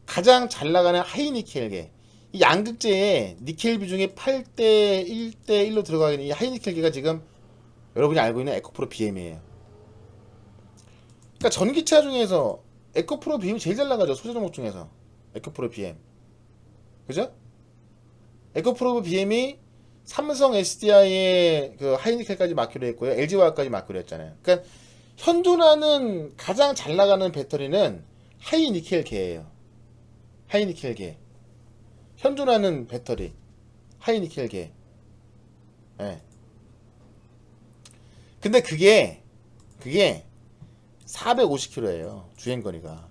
가장 잘 나가는 하이니켈계, 이 양극재에 니켈 비중이 8대 1대 1로 들어가게 되는 이 하이니켈계가 지금 여러분이 알고 있는 에코프로 BM이에요. 그러니까 전기차 중에서 에코프로 BM이 제일 잘 나가죠. 소재 종목 중에서. 에코프로 BM. 그죠? 에코프로 BM이 삼성 SDI의 그 하이니켈까지 맡기로 했고요. LG화학까지 맡기로 했잖아요. 그러니까 현존하는 가장 잘 나가는 배터리는 하이니켈계예요. 하이니켈계. 현존하는 배터리 하이니켈계. 예. 근데 그게 450km예요. 주행거리가.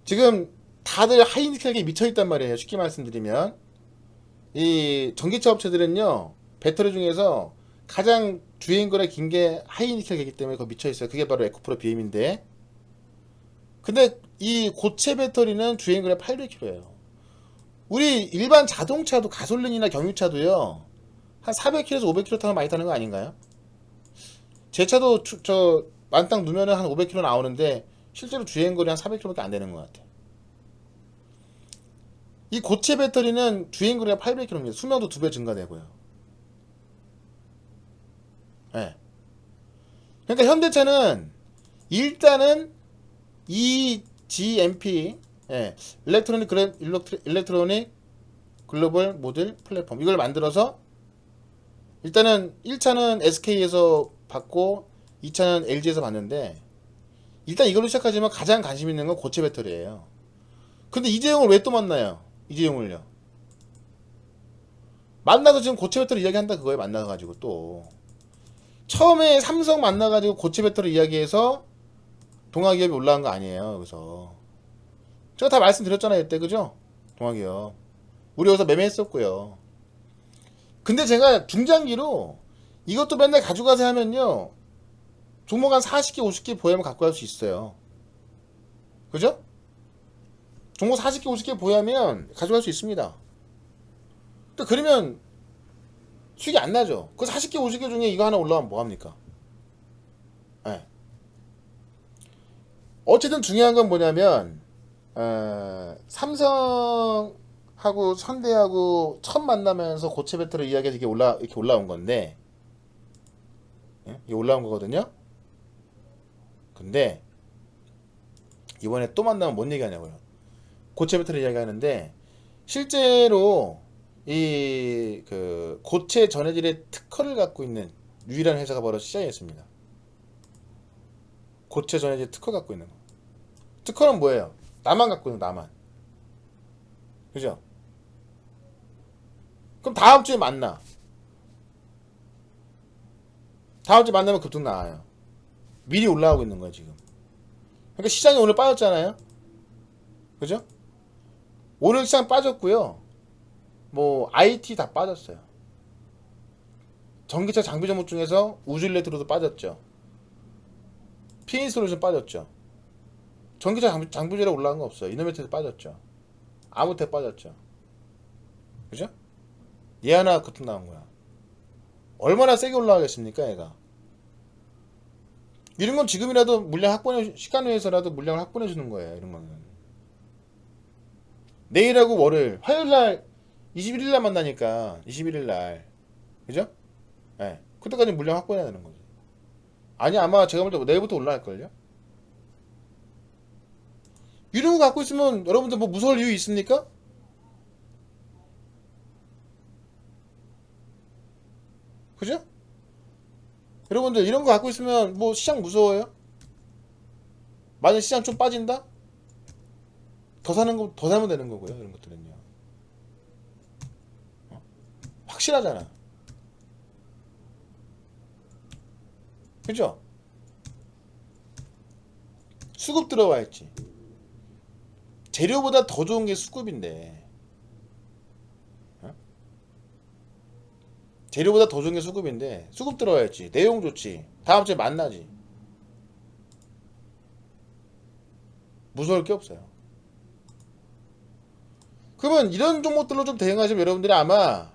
지금 다들 하이니켈계에 미쳐있단 말이에요. 쉽게 말씀드리면 이 전기차 업체들은요, 배터리 중에서 가장 주행거리 긴 게 하이니켈계이기 때문에 거기 미쳐있어요. 그게 바로 에코프로 BM인데, 근데 이 고체 배터리는 주행거리가 800km예요. 우리 일반 자동차도 가솔린이나 경유차도요, 한 400km에서 500km 타면 많이 타는 거 아닌가요? 제 차도 만땅 누면은 한 500km 나오는데 실제로 주행거리 한 400km밖에 안 되는 것 같아요. 이 고체 배터리는 주행거리가 800km입니다. 수명도 2배 증가되고요. 네. 그러니까 현대차는 일단은 이 GMP, 예, 일렉트로닉 글로벌 모듈 플랫폼, 이걸 만들어서 일단은 1차는 SK에서 받고 2차는 LG에서 받는데, 일단 이걸로 시작하지만 가장 관심 있는 건 고체 배터리예요. 근데 이재용을 왜 또 만나요? 이재용을요. 만나서 지금 고체 배터리 이야기한다 그거에 만나가지고 또 처음에 삼성 만나가지고 고체 배터리 이야기해서 동아기업이 올라간 거 아니에요. 여기서 제가 다 말씀드렸잖아요 이때. 그죠? 동아기업 우리 여기서 매매했었고요. 근데 제가 중장기로 이것도 맨날 가져가세요 하면요, 종목 한 40개 50개 보유하면 갖고 갈 수 있어요. 그죠? 종목 40개 50개 보유하면 가져갈 수 있습니다. 또 그러면 수익이 안 나죠. 그 40개 50개 중에 이거 하나 올라가면 뭐합니까? 네. 어쨌든 중요한 건 뭐냐면 삼성하고 현대하고 처음 만나면서 고체 배터리 이야기가 이렇게 올라온 건데, 예? 이게 올라온 거거든요. 근데 이번에 또 만나면 뭔 얘기하냐고요. 고체 배터리 이야기하는데 실제로 이 그 고체 전해질의 특허를 갖고 있는 유일한 회사가 바로 시장이었습니다. 고체 전해질 특허 갖고 있는 거. 특허는 뭐예요? 나만 갖고 있는 거, 나만. 그죠? 그럼 다음 주에 만나. 다음 주에 만나면 급등 나와요. 미리 올라오고 있는 거야 지금. 그러니까 시장이 오늘 빠졌잖아요. 그죠? 오늘 시장 빠졌고요. 뭐 IT 다 빠졌어요. 전기차 장비 종목 중에서 우질레트로도 빠졌죠. 피니스로좀 빠졌죠. 전기차 장비재로 올라간 거 없어요. 이노메트에서 빠졌죠. 아무테 빠졌죠. 그죠? 얘 하나 급등 나온 거야. 얼마나 세게 올라가겠습니까, 얘가? 이런 건 지금이라도 물량 확보해, 시간 내에서라도 물량을 확보해 주는 거예요. 이런 거는. 내일하고 월요일, 화요일 날 21일 날 만나니까 21일 날. 그죠? 예. 네. 그때까지 물량 확보해야 되는 거죠. 아니, 아마 제가 볼 때 내일부터 올라갈걸요? 이런 거 갖고 있으면 여러분들 뭐 무서울 이유 있습니까? 그죠? 여러분들 이런 거 갖고 있으면 뭐 시장 무서워요? 만약 시장 좀 빠진다? 더 사면 되는 거고요. 이런 것들은요. 확실하잖아. 그죠? 수급 들어와 있지. 재료보다 더 좋은 게 수급인데. 재료보다 더 좋은 게 수급인데 수급 들어와야지. 내용 좋지. 다음 주에 만나지. 무서울 게 없어요. 그러면 이런 종목들로 좀 대응하시면 여러분들이 아마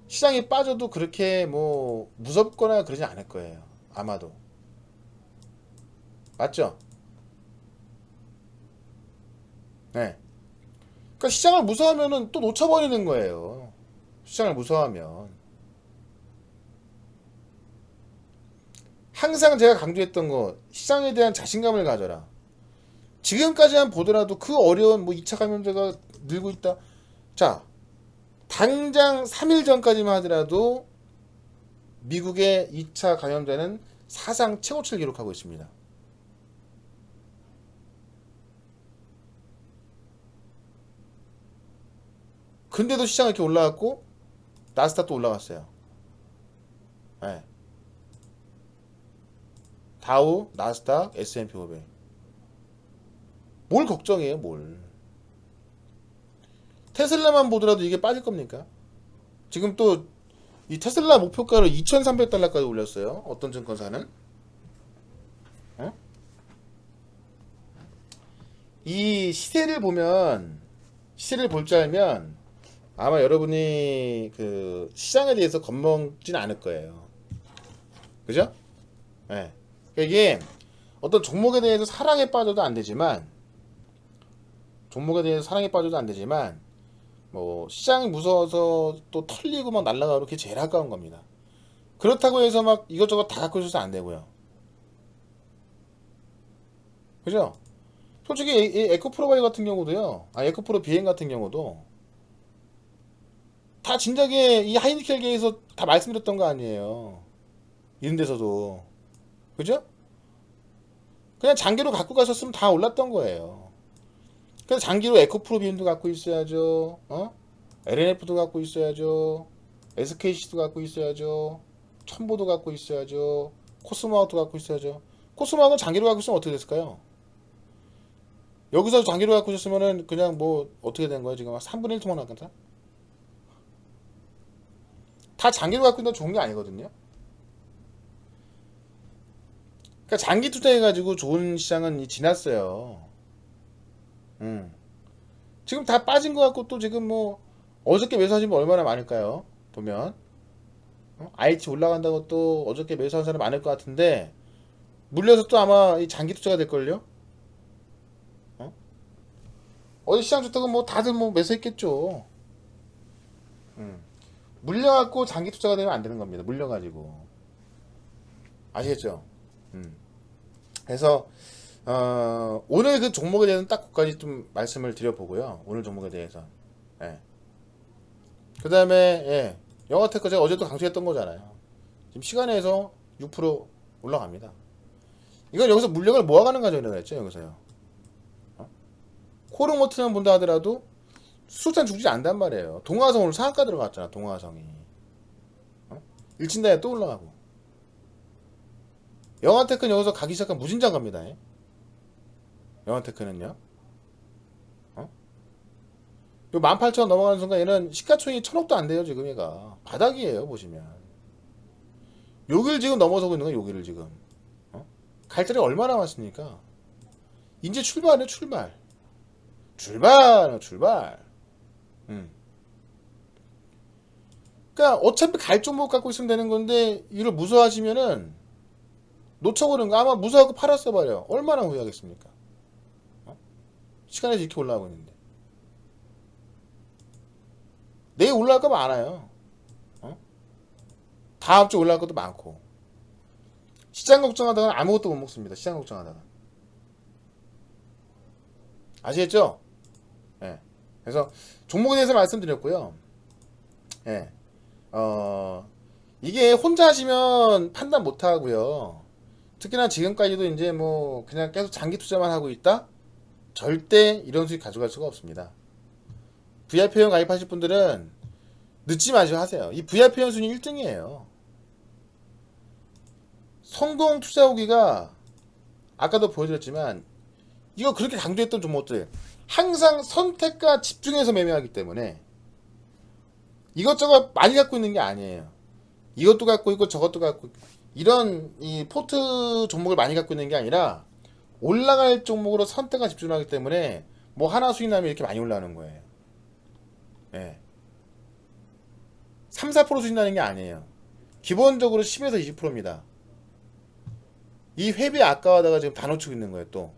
시장이 빠져도 그렇게 뭐 무섭거나 그러지 않을 거예요. 아마도. 맞죠? 네. 그러니까 시장을 무서워하면은 또 놓쳐버리는 거예요. 시장을 무서워하면. 항상 제가 강조했던 거, 시장에 대한 자신감을 가져라. 지금까지만 보더라도 그 어려운 뭐 2차 감염자가 늘고 있다. 자, 당장 3일 전까지만 하더라도 미국의 2차 감염자는 사상 최고치를 기록하고 있습니다. 근데도 시장이 이렇게 올라갔고 나스닥도 올라갔어요. 네. 다우, 나스닥, S&P 500. 뭘 걱정해요, 뭘. 테슬라만 보더라도 이게 빠질 겁니까? 지금 또 이 테슬라 목표가를 2,300달러까지 올렸어요. 어떤 증권사는. 어? 이 시세를 볼 줄 알면 아마 여러분이 그 시장에 대해서 겁먹진 않을 거예요. 그죠? 네. 그러니까 이게 어떤 종목에 대해서 사랑에 빠져도 안 되지만 뭐 시장이 무서워서 또 털리고 막 날아가고 그게 제일 아까운 겁니다. 그렇다고 해서 막 이것저것 다 갖고 있어서 안 되고요. 그죠? 솔직히 에코프로바이오 같은 경우도요. 에코프로 비행 같은 경우도 다 진작에 이 하이니켈계에서 다 말씀드렸던 거 아니에요. 이런 데서도. 그죠? 그냥 장기로 갖고 가셨으면 다 올랐던 거예요. 그래서 장기로 에코프로 비행도 갖고 있어야죠. LNF도 갖고 있어야죠. SKC도 갖고 있어야죠. 첨보도 갖고 있어야죠. 코스모아웃도 갖고 있어야죠. 코스모아웃은 장기로 갖고 있으면 어떻게 됐을까요? 여기서 장기로 갖고 있었으면은 그냥 뭐 어떻게 된 거야 지금 3분의 1 통화 나간다? 다 장기로 갖고 있는 좋은 게 아니거든요. 그러니까 장기 투자해가지고 좋은 시장은 지났어요. 지금 다 빠진 것 같고 또 지금 뭐 어저께 매수하신 분 얼마나 많을까요? 보면 IH 올라간다고 또 어저께 매수한 사람 많을 것 같은데 물려서 또 아마 이 장기 투자가 될걸요? 어? 어제 시장 좋다고 뭐 다들 뭐 매수했겠죠. 음. 물려갖고 장기 투자가 되면 안 되는 겁니다. 물려가지고 아시겠죠? 음. 그래서 오늘 그 종목에 대해서는 딱 그까지 좀 말씀을 드려보고요. 오늘 종목에 대해서. 예. 그 다음에 예. 영어테크 제가 어제도 강조했던 거잖아요. 지금 시간에서 6% 올라갑니다. 이건 여기서 물량을 모아가는 과정이라고 했죠. 여기서요. 코르모트만 본다 하더라도 수술탄 죽지 않단 말이에요. 동화성 오늘 상한가 들어갔잖아. 동화성이 일진단에 또 올라가고. 영화테크는 여기서 가기 시작한 무진장 갑니다. 영화테크는요. 요 18,000원 넘어가는 순간 얘는 시가총액이 1,000억도 안 돼요. 지금 얘가 바닥이에요. 보시면 여기를 지금 넘어서고 있는 거야. 여기를 지금 갈 자리 얼마 남았습니까? 이제 출발이에요. 출발. 그러니까 어차피 갈 종목 갖고 있으면 되는 건데 이걸 무서워하시면은 놓쳐버리는 거. 아마 무서워하고 팔았어 버려. 얼마나 후회하겠습니까? 시간에서 이렇게 올라가고 있는데 내일 올라갈 거 많아요. 다음 주 올라갈 것도 많고. 시장 걱정하다가 아무것도 못 먹습니다. 시장 걱정하다가. 아시겠죠? 예. 그래서 종목에 대해서 말씀드렸고요. 예. 이게 혼자 하시면 판단 못 하고요. 특히나 지금까지도 이제 뭐 그냥 계속 장기 투자만 하고 있다? 절대 이런 수익 가져갈 수가 없습니다. VIP회원 가입하실 분들은 늦지 마시고 하세요. 이 VIP회원 순위 1등이에요. 성공 투자 후기가 아까도 보여드렸지만 이거 그렇게 강조했던 종목들 항상 선택과 집중해서 매매하기 때문에 이것저것 많이 갖고 있는 게 아니에요. 이것도 갖고 있고 저것도 갖고 있고 이런 이 포트 종목을 많이 갖고 있는 게 아니라 올라갈 종목으로 선택과 집중하기 때문에 뭐 하나 수익 나면 이렇게 많이 올라가는 거예요. 예. 3, 4% 수익 나는 게 아니에요. 기본적으로 10에서 20%입니다. 이 회비 아까워다가 지금 다 놓치고 있는 거예요. 또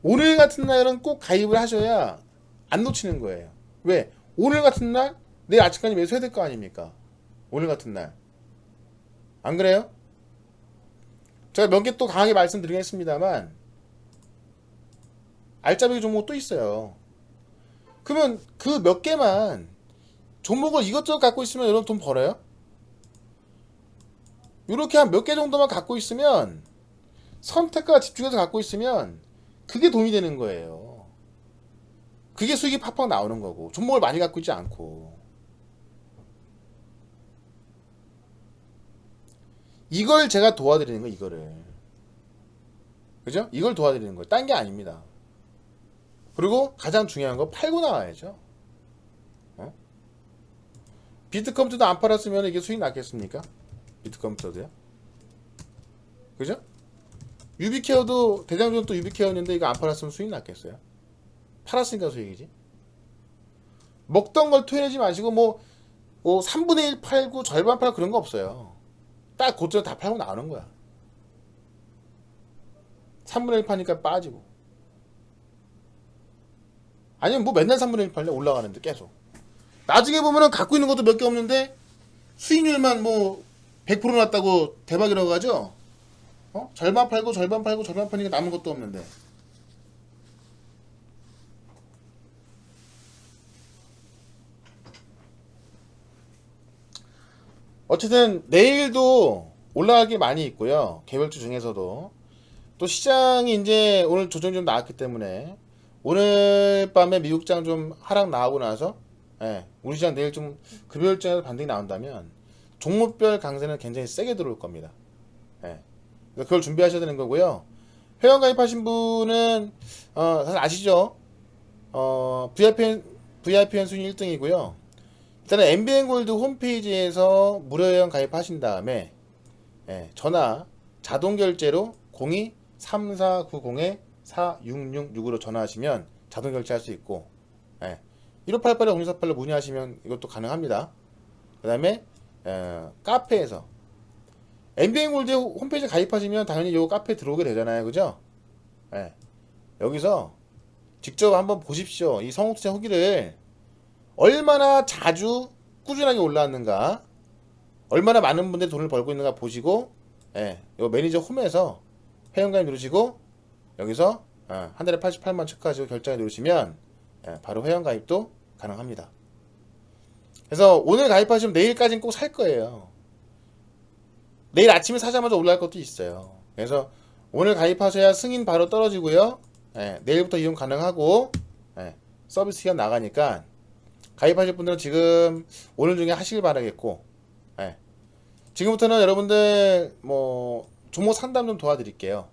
오늘 같은 날은 꼭 가입을 하셔야 안 놓치는 거예요. 왜? 오늘 같은 날 내일 아침까지 매수해야 될 거 아닙니까? 오늘 같은 날 안 그래요? 제가 몇 개 또 강하게 말씀드리겠습니다만 알짜배기 종목 또 있어요. 그러면 그 몇 개만 종목을 이것저것 갖고 있으면 여러분 돈 벌어요? 이렇게 한 몇 개 정도만 갖고 있으면 선택과 집중해서 갖고 있으면 그게 돈이 되는 거예요. 그게 수익이 팍팍 나오는 거고 종목을 많이 갖고 있지 않고 이걸 제가 도와드리는 거예요. 이거를 그죠? 이걸 도와드리는 거예요. 딴 게 아닙니다. 그리고 가장 중요한 거 팔고 나와야죠. 비트컴퓨터도 안 팔았으면 이게 수익 났겠습니까? 비트컴퓨터도요. 그죠? 유비케어도 대장전도 유비케어였는데 이거 안 팔았으면 수익 났겠어요? 팔았으니까 수익이지. 먹던 걸 토해내지 마시고 뭐 3분의 1 팔고 절반 팔고 그런 거 없어요. 딱 고점 다 팔고 나오는 거야. 3분의 1 파니까 빠지고. 아니면 뭐 맨날 3분의 1 팔려 올라가는데 계속. 나중에 보면은 갖고 있는 것도 몇 개 없는데 수익률만 뭐 100% 났다고 대박이라고 하죠. 절반 팔고 절반 팔고 절반 파니까 남은 것도 없는데. 어쨌든 내일도 올라갈 게 많이 있고요. 개별주 중에서도 또 시장이 이제 오늘 조정이 좀 나왔기 때문에 오늘 밤에 미국장 좀 하락 나오고 나서 우리 시장 내일 좀 급여일정에서 반등이 나온다면 종목별 강세는 굉장히 세게 들어올 겁니다. 그래서 그걸 준비하셔야 되는 거고요. 회원 가입하신 분은 사실 아시죠? VIPN 순위 1등이고요. 일단은 MBN골드 홈페이지에서 무료 회원 가입하신 다음에 전화 자동 결제로 02-3490-4666으로 전화하시면 자동 결제할 수 있고 1588-0648로 문의하시면 이것도 가능합니다. 그 다음에 카페에서 MBN골드 홈페이지 가입하시면 당연히 요 카페에 들어오게 되잖아요. 그죠? 예. 여기서 직접 한번 보십시오. 이 성우투자 후기를 얼마나 자주 꾸준하게 올라왔는가, 얼마나 많은 분들이 돈을 벌고 있는가 보시고, 예, 요 매니저 홈에서 회원가입 누르시고 여기서 한 달에 88만 체크하시고 결정해 누르시면 바로 회원가입도 가능합니다. 그래서 오늘 가입하시면 내일까지는 꼭 살 거예요. 내일 아침에 사자마자 올라갈 것도 있어요. 그래서 오늘 가입하셔야 승인 바로 떨어지고요. 내일부터 이용 가능하고 서비스 기간 나가니까 가입하실 분들은 지금 오늘 중에 하시길 바라겠고, 지금부터는 여러분들 뭐 종목 상담 좀 도와드릴게요.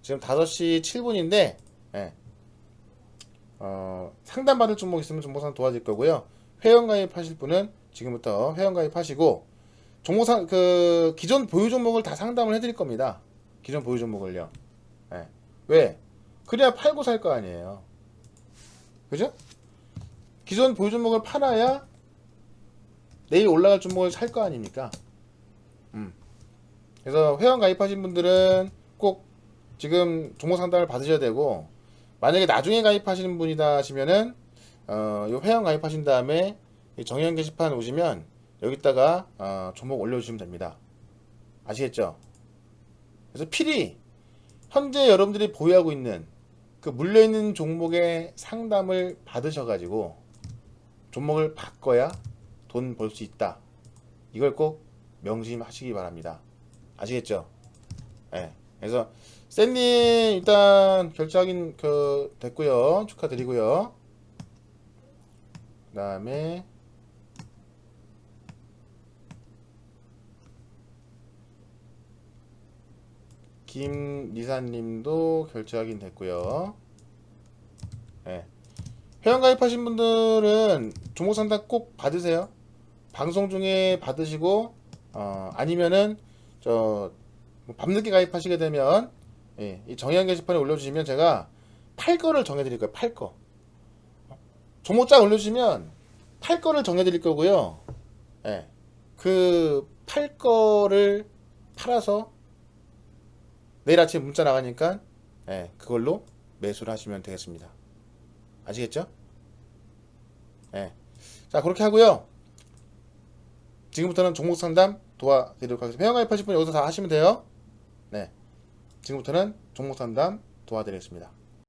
지금 5시 7분인데 상담 받을 종목 있으면 종목 상담 도와드릴 거고요. 회원 가입하실 분은 지금부터 회원 가입하시고 종목 그 기존 보유 종목을 다 상담을 해드릴 겁니다. 기존 보유 종목을요. 왜? 그래야 팔고 살 거 아니에요. 그죠? 기존 보유 종목을 팔아야 내일 올라갈 종목을 살 거 아닙니까? 그래서 회원 가입하신 분들은 꼭 지금 종목 상담을 받으셔야 되고, 만약에 나중에 가입하시는 분이다 하시면은 요 회원 가입하신 다음에 이 정형 게시판 오시면 여기다가 종목 올려주시면 됩니다. 아시겠죠? 그래서 필히 현재 여러분들이 보유하고 있는 그 물려있는 종목의 상담을 받으셔가지고 종목을 바꿔야 돈 벌 수 있다. 이걸 꼭 명심하시기 바랍니다. 아시겠죠? 그래서 샌님 일단 결제 확인 됐고요. 축하드리고요. 그 다음에 김리사님도 결제 확인 됐고요. 회원 가입하신 분들은 종목 상담 꼭 받으세요. 방송 중에 받으시고 아니면은 밤늦게 가입하시게 되면 이 정의한 게시판에 올려주시면 제가 팔 거를 정해드릴 거예요. 팔 거. 종목 쫙 올려주시면 팔 거를 정해드릴 거고요. 그 팔 거를 팔아서 내일 아침에 문자 나가니까 그걸로 매수를 하시면 되겠습니다. 아시겠죠? 자, 그렇게 하고요. 지금부터는 종목 상담 도와드리도록 하겠습니다. 회원 가입하실 분 여기서 다 하시면 돼요. 지금부터는 종목 상담 도와드리겠습니다.